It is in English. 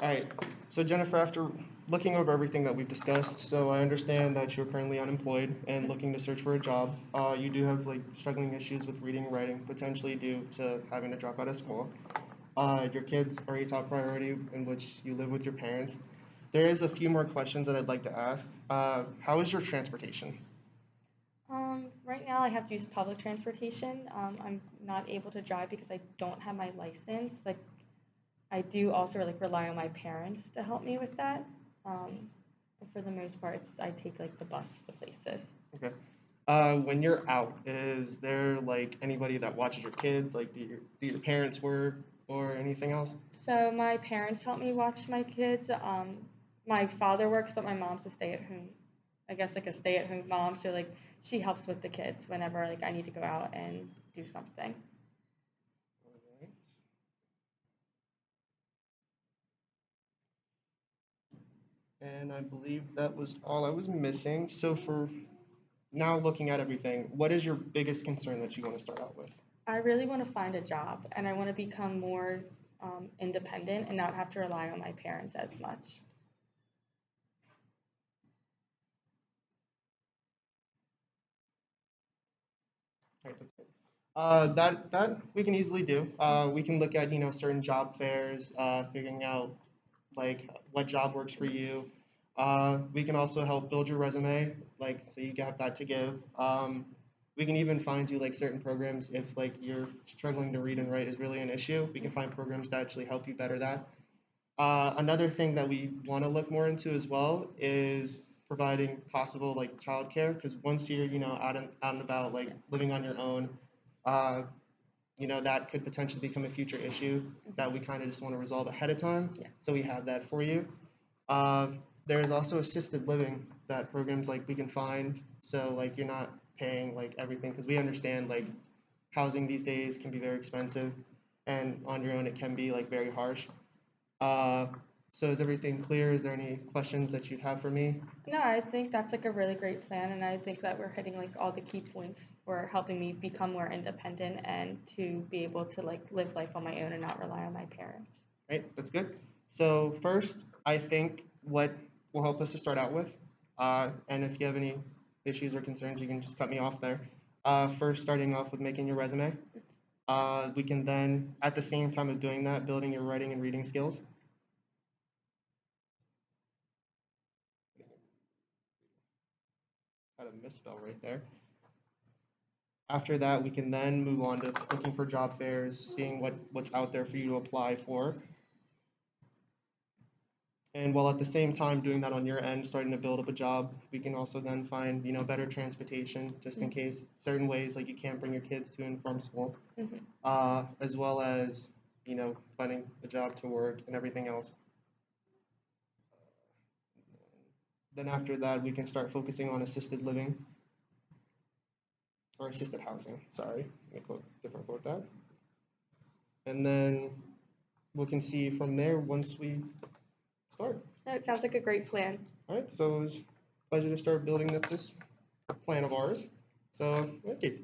All right. So Jennifer, after looking over everything that we've discussed, so I understand that you're currently unemployed and looking to search for a job. You do have like struggling issues with reading and writing, potentially due to having to drop out of school. Your kids are a top priority in which you live with your parents. There is a few more questions that I'd like to ask. How is your transportation? Right now I have to use public transportation. I'm not able to drive because I don't have my license. Like I do also like rely on my parents to help me with that. But for the most part, I take like the bus to places. Okay. When you're out, is there like anybody that watches your kids? Like, do your parents work or anything else? So my parents help me watch my kids. My father works, but my mom's a stay-at-home, I guess like a stay-at-home mom. So like she helps with the kids whenever like I need to go out and do something. Alright. And I believe that was all I was missing. So for now, looking at everything, what is your biggest concern that you want to start out with? I really want to find a job and I want to become more independent and not have to rely on my parents as much. Right, that's good. That we can easily do. We can look at certain job fairs, figuring out like what job works for you. We can also help build your resume, like so you have that to give. We can even find you like certain programs if like you're struggling to read and write is really an issue. We can find programs to actually help you better that. Another thing that we want to look more into as well is providing possible like childcare because once you're out and about like living on your own, uh, that could potentially become a future issue that we kind of just want to resolve ahead of time. Yeah. So we have that for you. Uh, there's also assisted living that programs like we can find. So like you're not paying like everything because we understand like housing these days can be very expensive, and on your own it can be like very harsh. Uh, so is everything clear? Is there any questions that you'd have for me? No, I think that's like a really great plan, and I think that we're hitting like all the key points for helping me become more independent and to be able to like live life on my own and not rely on my parents. Right, that's good. So first, I think what will help us to start out with, and if you have any issues or concerns, you can just cut me off there. First, starting off with making your resume. We can then, at the same time of doing that, building your writing and reading skills. Had a misspell right there. After that, we can then move on to looking for job fairs, seeing what's out there for you to apply for. And while at the same time doing that on your end, starting to build up a job, we can also then find, better transportation just in case certain ways like you can't bring your kids to and from school, Mm-hmm. as well as, finding a job to work and everything else. Then after that, we can start focusing on assisted living or assisted housing. Sorry, let me quote different quote that. And then we can see from there once we start. No, it sounds like a great plan. All right, so it was a pleasure to start building up this plan of ours. So, okay.